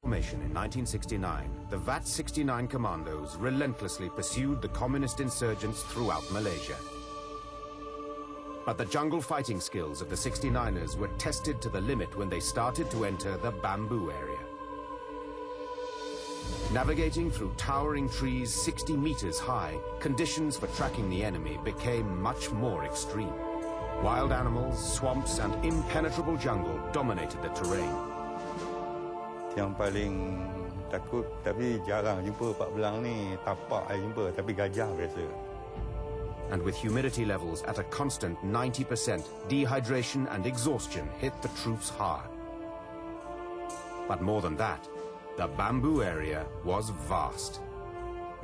Formation in 1969, the vat-69 commandos relentlessly pursued the communist insurgents throughout Malaysia. But the jungle fighting skills of the 69ers were tested to the limit when they started to enter the bamboo area. Navigating through towering trees 60 meters high, conditions for tracking the enemy became much more extreme. Wild animals, swamps, and impenetrable jungle dominated the terrain. Yang paling takut tapi jarang jumpa pak belang ni, tapak saya jumpa tapi gajah biasa. And with humidity levels at a constant 90%, dehydration and exhaustion hit the troops hard. But more than that, the bamboo area was vast.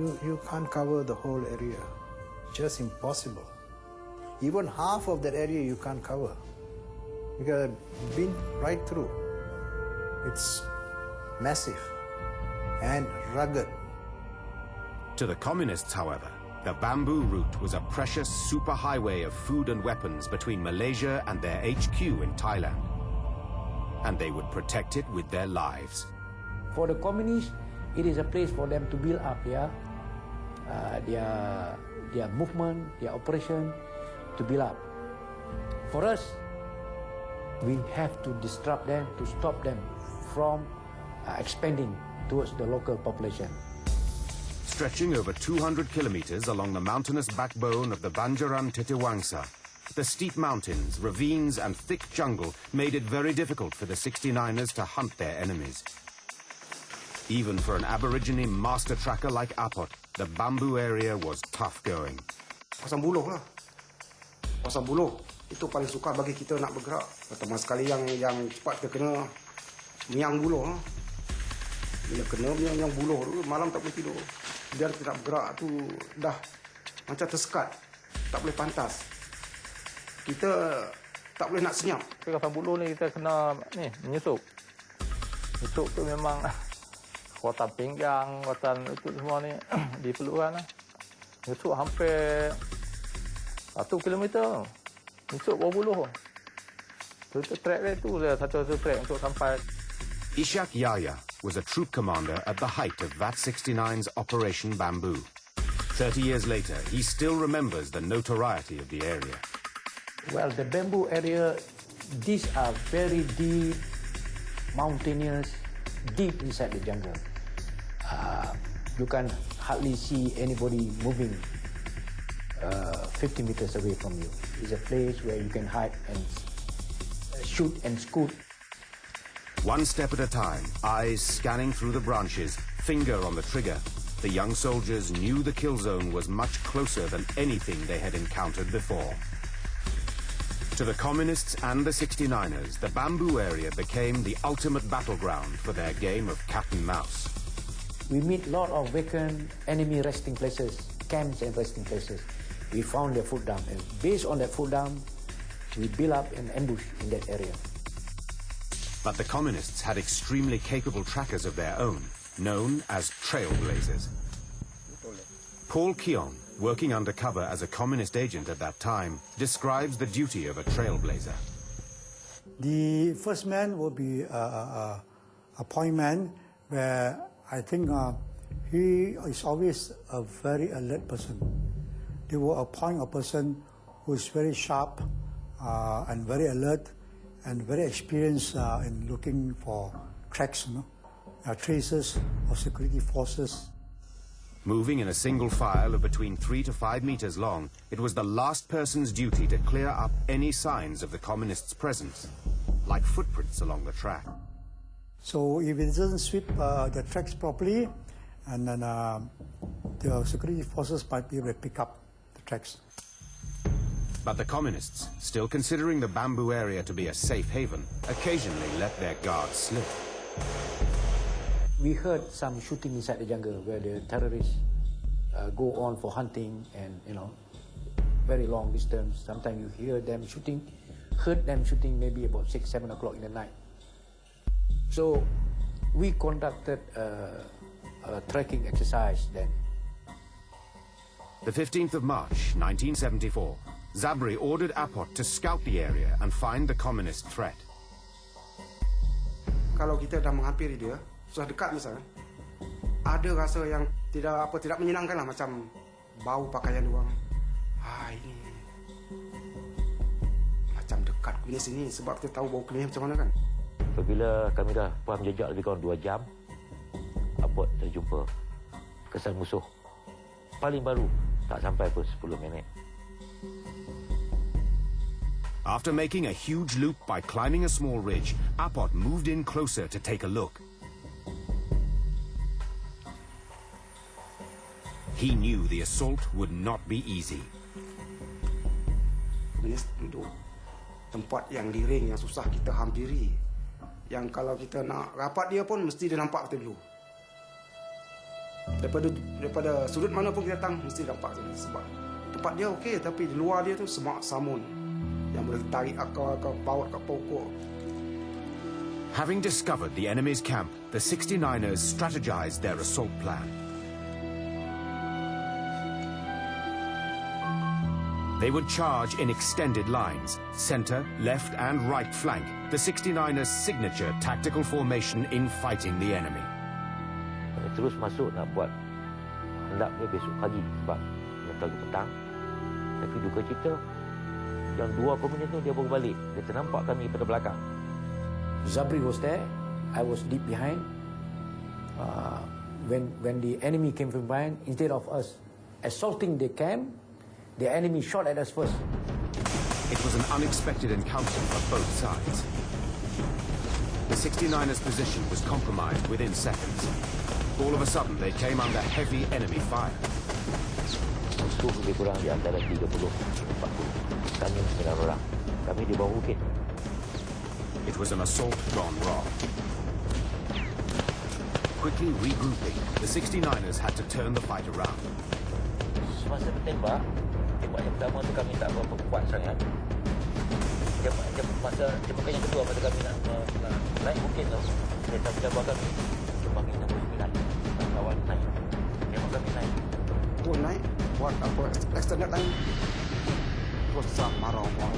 You can't cover the whole area. Just impossible. Even half of that area you can't cover. Because I've been right through. It's massive and rugged. To the communists, however, the bamboo route was a precious superhighway of food and weapons between Malaysia and their HQ in Thailand. And they would protect it with their lives. For the communists, it is a place for them to build up their movement, their operation, to build up. For us, we have to disrupt them, to stop them from expanding towards the local population. Stretching over 200 kilometers along the mountainous backbone of the Banjaran Titiwangsa, the steep mountains, ravines, and thick jungle made it very difficult for the 69ers to hunt their enemies. Even for an Aborigine master tracker like Apot, the bamboo area was tough going. Pasang buluh lah. Pasang buluh itu paling sukar bagi kita nak bergerak. Pertama sekali yang cepat kita kena miang buluh. Bila kena miang buluh tu malam tak boleh tidur. Biar kita nak bergerak tu dah macam tersekat. Tak boleh pantas. Kita tak boleh nak senyap. Pasang buluh ni kita kena menyusup. Menyusup tu memang kekuatan pinggang, kekuatan itu semua ni diperlukan. Menyusup hampir 1 kilometer. Menyusup bawah buluh. Itu trek dia tu dia satu trek untuk sampai. Ishak Yahya was a troop commander at the height of vat-69's Operation Bamboo. 30 years later, he still remembers the notoriety of the area. Well, the bamboo area, these are very deep, mountainous, deep inside the jungle. You can hardly see anybody moving 50 meters away from you. It's a place where you can hide and shoot and scoot. One step at a time, eyes scanning through the branches, finger on the trigger, the young soldiers knew the kill zone was much closer than anything they had encountered before. To the communists and the 69ers, the bamboo area became the ultimate battleground for their game of cat and mouse. We meet a lot of vacant enemy resting places, camps and resting places. We found their foot dump, and based on that foot dump, we build up an ambush in that area. But the communists had extremely capable trackers of their own, known as trailblazers. Paul Keong, working undercover as a communist agent at that time, describes the duty of a trailblazer. The first man will be a point man, where I think he is always a very alert person. They will appoint a person who is very sharp and very alert and very experienced in looking for tracks, traces of security forces. Moving in a single file of between 3 to 5 meters long, it was the last person's duty to clear up any signs of the communists' presence, like footprints along the track. So if it doesn't sweep the tracks properly, and then the security forces might be able to pick up the tracks. But the communists, still considering the bamboo area to be a safe haven, occasionally let their guards slip. We heard some shooting inside the jungle where the terrorists go on for hunting and, very long distance. Sometimes you hear them shooting, heard them shooting maybe about 6, 7 o'clock in the night. So we conducted a tracking exercise then. The 15th of March, 1974, Zabri ordered Apot to scout the area and find the communist threat. kalau kita dah menghampiri dia, sudah dekat misalnya, ada rasa yang tidak menyenangkan lah, macam bau pakaian dia orang. Ini macam dekat klinis ini, sebab kita tahu bau klinis macam mana kan. Apabila kami dah faham jejak lebih kurang 2 jam, Apot terjumpa kesan musuh. Paling baru tak sampai pun 10 minit. After making a huge loop by climbing a small ridge, Apot moved in closer to take a look. He knew the assault would not be easy. Ini duduk tempat yang liring, yang susah kita hampiri. Yang kalau kita nak rapat dia pun mesti dia nampak kita dulu. Daripada sudut mana pun kita datang mesti nampak dia. Sebab tempat dia okey, tapi di luar dia tu semak samun yang boleh tarik akal baut kat pokok. Having discovered the enemy's camp, the 69ers strategized their assault plan. They would charge in extended lines, center, left and right flank, the 69ers' signature tactical formation in fighting the enemy. Kami terus masuk nak buat hendaknya besok pagi sebab mentari petang. Tapi duka cita, yang 2 komunis tu dia baru balik. Dia ternampak kami pada belakang. Zabri was there. I was deep behind. When the enemy came from behind, instead of us assaulting the camp, the enemy shot at us first. It was an unexpected encounter for both sides. The 69ers' position was compromised within seconds. All of a sudden, they came under heavy enemy fire. Musuh lebih kurang di antara 30 40. Kami 9 orang. Kami di bawah bukit. It was an assault gone wrong. Quickly regrouping, the 69ers had to turn the fight around. Semasa bertembak yang pertama tu kami tak berapa kuat sangat. Tembakan yang kedua pada kami nak naik bukit tu, kereta penjaga kami semakin 69. Kawan naik. Memang kami naik. Pun naik buat apa extended line. Susah marah orang.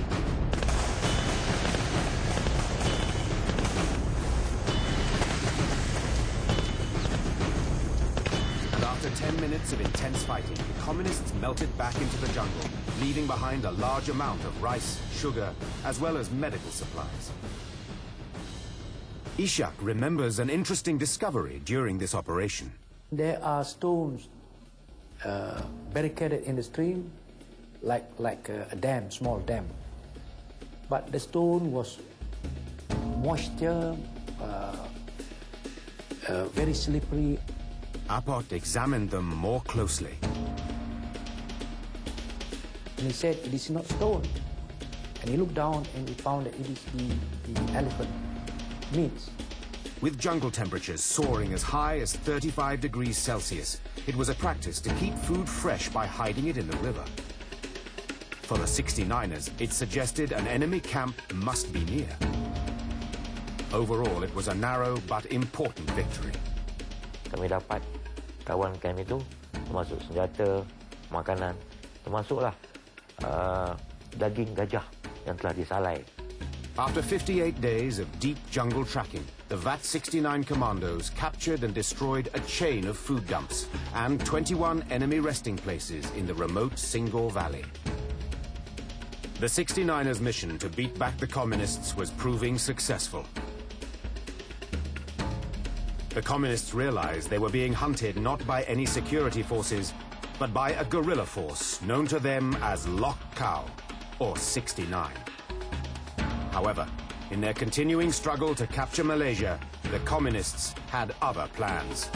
And after 10 minutes of intense fighting, the communists melted back into the jungle, leaving behind a large amount of rice, sugar, as well as medical supplies. Ishak remembers an interesting discovery during this operation. There are stones barricaded in the stream, like a dam, small dam. But the stone was moisture, very slippery. Apot examined them more closely. And he said, it is not stone. And he looked down and he found that it is the elephant meats. With jungle temperatures soaring as high as 35 degrees Celsius, it was a practice to keep food fresh by hiding it in the river. For the 69ers, it suggested an enemy camp must be near. Overall, it was a narrow but important victory. Kami dapat kawan kami itu, termasuk senjata, makanan, termasuklah daging gajah yang telah disalai. After 58 days of deep jungle tracking, the vat-69 commandos captured and destroyed a chain of food dumps and 21 enemy resting places in the remote Singor Valley. The 69ers' mission to beat back the communists was proving successful. The communists realized they were being hunted not by any security forces, but by a guerrilla force known to them as Lok Kao, or 69. However, in their continuing struggle to capture Malaysia, the communists had other plans.